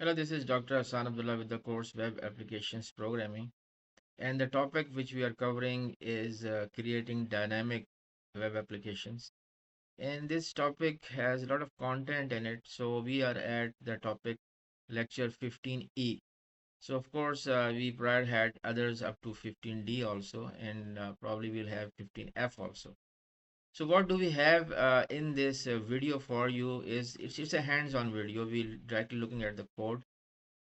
Hello, this is Dr. Hassan Abdullah with the course Web Applications Programming. And the topic which we are covering is creating dynamic web applications. And this topic has a lot of content in it. So we are at the topic lecture 15E. So of course, we prior had others up to 15D also, and probably we'll have 15F also. So what do we have in this video for you is it's a hands-on video. We'll directly looking at the code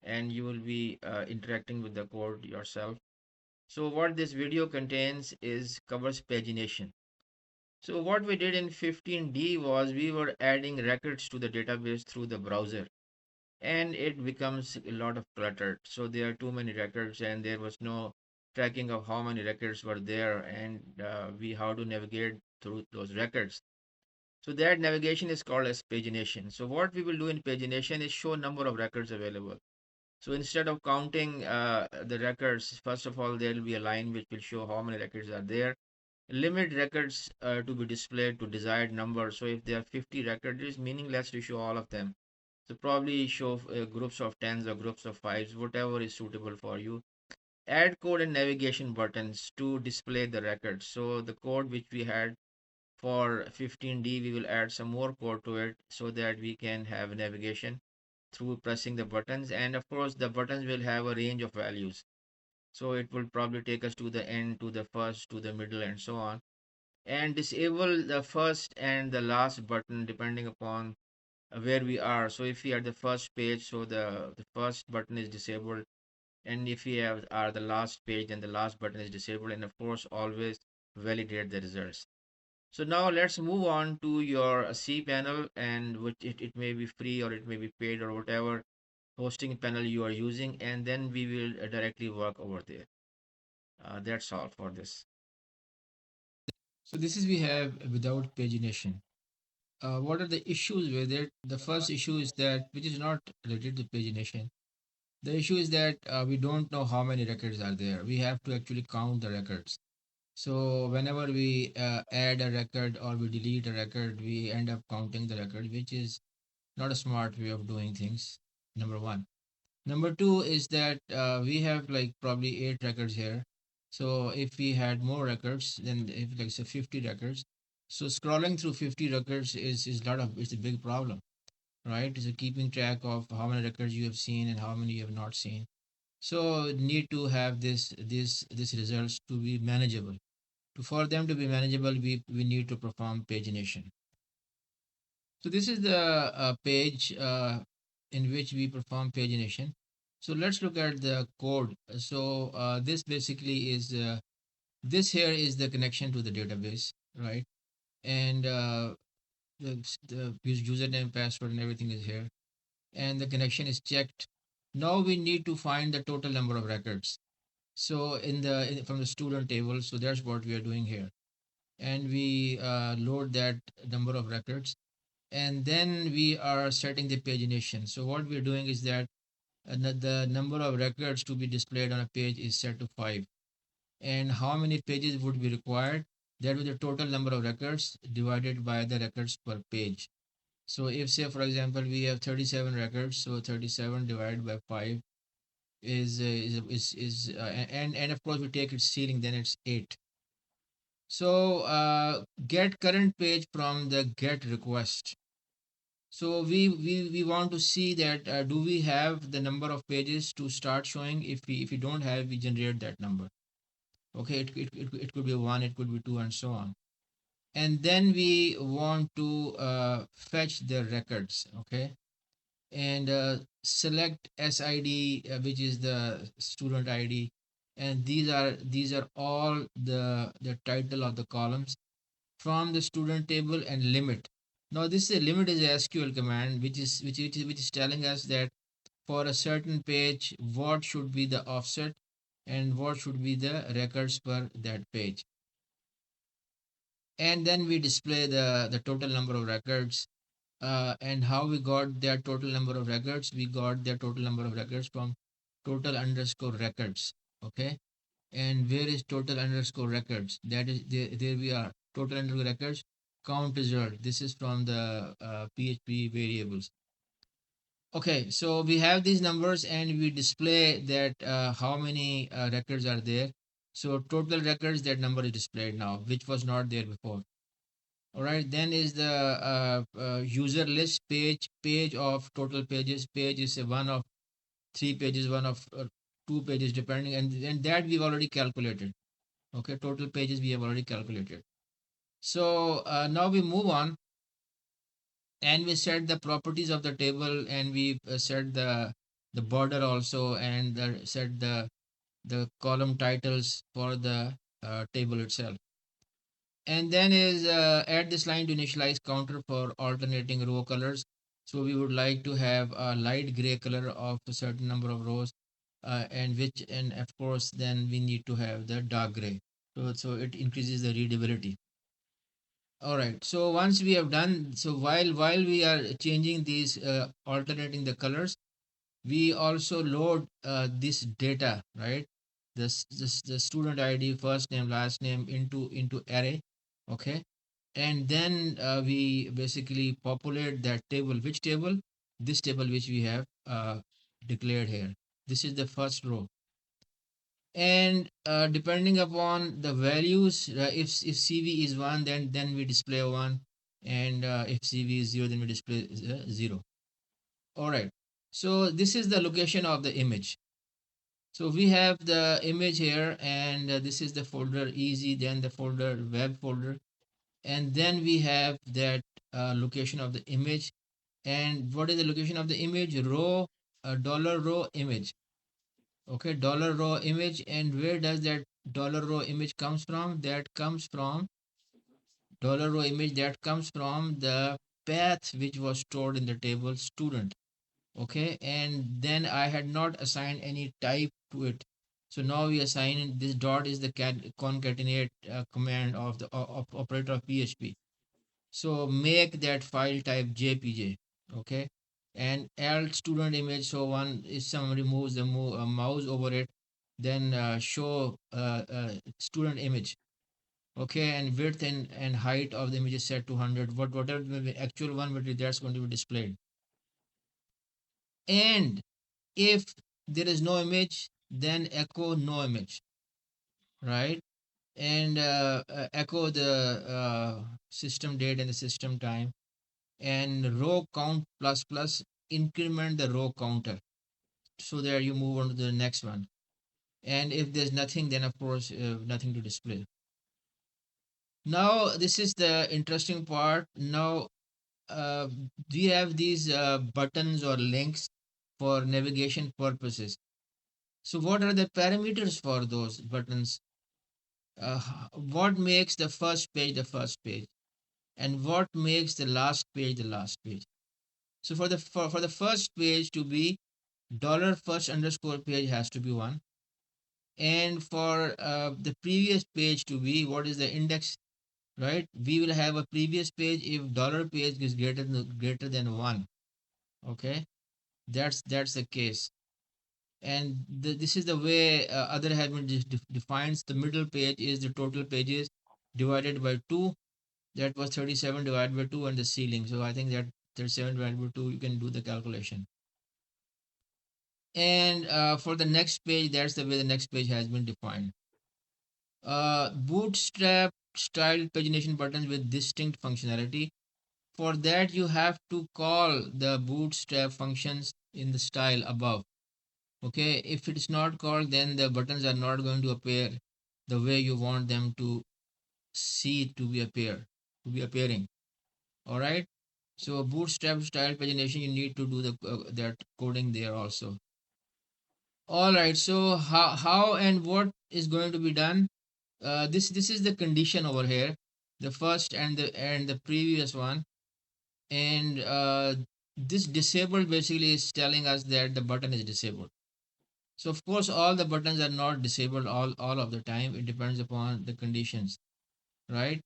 and you will be interacting with the code yourself. So what this video contains is covers pagination. So what we did in 15D was we were adding records to the database through the browser, and it becomes a lot of cluttered. So there are too many records and there was no tracking of how many records were there, and we how to navigate through those records. So that navigation is called as pagination. So what we will do in pagination is show number of records available. So instead of counting the records, first of all, there will be a line which will show how many records are there. Limit records to be displayed to desired number. So if there are 50 records, it is meaningless to show all of them. So probably show groups of tens or groups of fives, whatever is suitable for you. Add code and navigation buttons to display the records. So the code which we had for 15D, we will add some more code to it so that we can have navigation through pressing the buttons, and of course the buttons will have a range of values, so it will probably take us to the end, to the first, to the middle, and so on. And disable the first and the last button depending upon where we are. So if we are the first page, so the first button is disabled, and if we have are the last page, then the last button is disabled, and of course always validate the results. So now let's move on to your C panel, and which it may be free or it may be paid or whatever hosting panel you are using, and then we will directly work over there. That's all for this. So this is we have without pagination. What are the issues with it? The first issue is that which is not related to pagination. The issue is that we don't know how many records are there. We have to actually count the records. So whenever we add a record or we delete a record, we end up counting the record, which is not a smart way of doing things. Number one. Number two is that we have like probably eight records here. So if we had more records, then if like say 50 records, so scrolling through 50 records is lot of it's a big problem, right? So keeping track of how many records you have seen and how many you have not seen. So need to have this results to be manageable. To for them to be manageable, we need to perform pagination. So this is the page in which we perform pagination. So let's look at the code. So this basically is this here is the connection to the database, right? And the username, password, and everything is here. And the connection is checked. Now we need to find the total number of records. So from the student table, so that's what we are doing here. And we load that number of records, and then we are setting the pagination. So what we're doing is that the number of records to be displayed on a page is set to 5. And how many pages would be required? That was the total number of records divided by the records per page. So if say for example we have 37 records, so 37 divided by 5 and of course we take its ceiling, then it's 8. So get current page from the get request. So we want to see that do we have the number of pages to start showing. If we don't have, we generate that number. Okay, it could be 1, it could be 2, and so on. And then we want to fetch the records. Okay, and select SID, which is the student ID, and these are all the title of the columns from the student table, and limit. Now this is a limit is a SQL command which is telling us that for a certain page what should be the offset and what should be the records per that page. And then we display the total number of records, and how we got that total number of records. We got their total number of records from total underscore records. Okay, and where is total underscore records? That is there we are, total underscore records count result. This is from the PHP variables. Okay, so we have these numbers and we display that how many records are there. So total records, that number is displayed now, which was not there before. All right, then is the user list page of total pages. Page is a one of three pages, one of two pages, depending, and that we've already calculated. Okay, total pages we have already calculated. So now we move on and we set the properties of the table, and we set the border also, and set the column titles for the table itself. And then is add this line to initialize counter for alternating row colors. So we would like to have a light gray color of a certain number of rows, and of course then we need to have the dark gray. So it increases the readability. All right. So once we have done, so while we are changing these, alternating the colors, we also load this data, right? The student ID, first name, last name into array, okay? And then we basically populate that table. Which table? This table which we have declared here. This is the first row. And depending upon the values, if CV is 1, then we display 1, and if CV is 0, then we display 0. All right. So this is the location of the image. So we have the image here, and this is the folder easy, then the folder web folder, and then we have that location of the image. And what is the location of the image? Row, dollar row image. Okay, dollar row image. And where does that dollar row image comes from? That comes from dollar row image, that comes from the path which was stored in the table student. Okay, and then I had not assigned any type to it. So now we assign this dot is the concatenate command of the operator of PHP. So make that file type JPG. Okay, and add student image. So one if somebody moves the mouse over it, then show student image. Okay, and width and height of the image is set to 100. Whatever the actual one will be, that's going to be displayed. And if there is no image, then echo no image, right? And echo the system date and the system time, and row count plus plus, increment the row counter, so that you move on to the next one. And if there's nothing, then of course nothing to display. Now this is the interesting part. Now uh, we have these buttons or links for navigation purposes. So what are the parameters for those buttons? What makes the first page, and what makes the last page the last page? So for the first page to be, dollar first underscore page has to be 1. And for the previous page to be, what is the index, right? We will have a previous page if dollar page is greater than 1. Okay, that's the case. And this is the way other have been defines. The middle page is the total pages divided by 2. That was 37 divided by 2, and the ceiling. So I think that 37 divided by 2, you can do the calculation. And for the next page, that's the way the next page has been defined. Bootstrap style pagination buttons with distinct functionality. For that, you have to call the bootstrap functions in the style above. Okay, if it's not called, then the buttons are not going to appear the way you want them to see to be appearing. All right. So bootstrap style pagination, you need to do the that coding there also. All right. So how and what is going to be done? This is the condition over here, the first and the previous one, and this disabled basically is telling us that the button is disabled. So of course all the buttons are not disabled all of the time. It depends upon the conditions, right?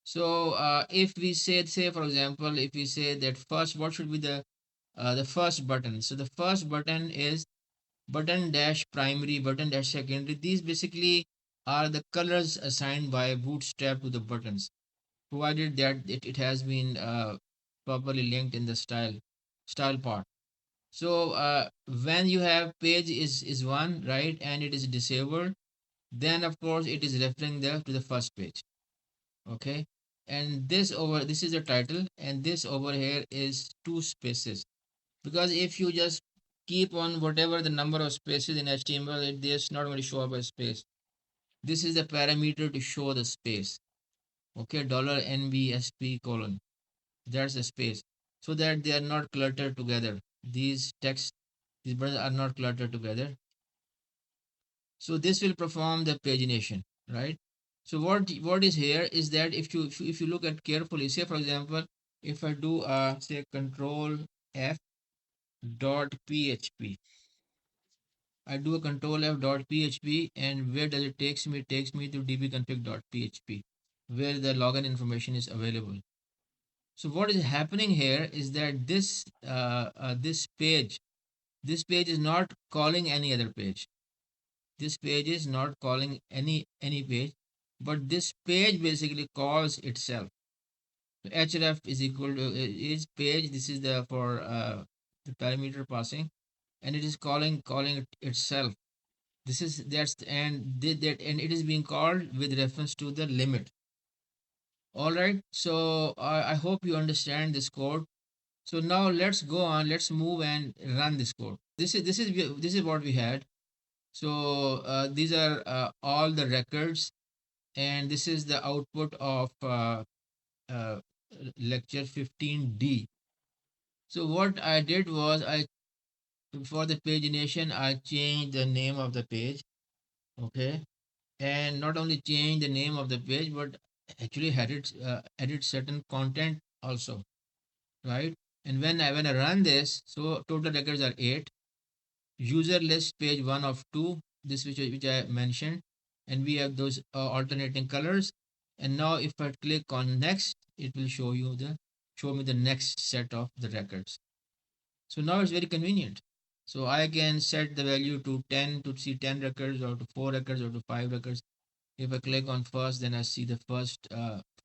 So if we say for example, if we say that first, what should be the first button? So the first button is button dash primary, button dash secondary. These basically are the colors assigned by Bootstrap to the buttons, provided that it has been properly linked in the style part. So when you have page is one, right, and it is disabled, then of course it is referring there to the first page. Okay, and this is the title, and this over here is two spaces, because if you just keep on whatever the number of spaces in HTML, it is not going to show up a space. This is the parameter to show the space. Okay, $NBSP colon, that's the space, so that they are not cluttered together. These text, these buttons are not cluttered together. So this will perform the pagination, right? So what is here is that if you look at carefully, say for example, if I do say control F dot php, I do a control F dot php, and where does it takes me? It takes me to dbconfig dot php, where the login information is available. So what is happening here is that this page is not calling any other page. This page is not calling any page, but this page basically calls itself. So href is equal to is page. This is the for the parameter passing, and it is calling it itself. This is that's that, and it is being called with reference to the limit. All right. So I hope you understand this code. So now let's go on. Let's move and run this code. This is what we had. So these are all the records, and this is the output of uh, lecture 15D. So what I did was for the pagination, I changed the name of the page. Okay, and not only changed the name of the page, but actually added certain content also, right? And when I run this, so total records are 8. User list page 1 of 2, this which I mentioned, and we have those alternating colors. And now if I click on next, it will show me the next set of the records. So now it's very convenient. So I can set the value to 10 to see 10 records, or to 4 records, or to 5 records. If I click on first, then I see the first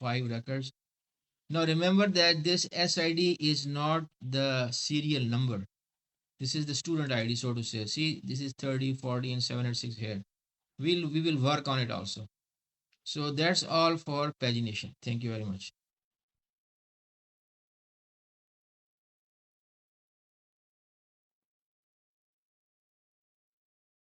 5 records. Now remember that this SID is not the serial number. This is the student ID, so to say. See, this is 30, 40, and 706 here. We will work on it also. So that's all for pagination. Thank you very much.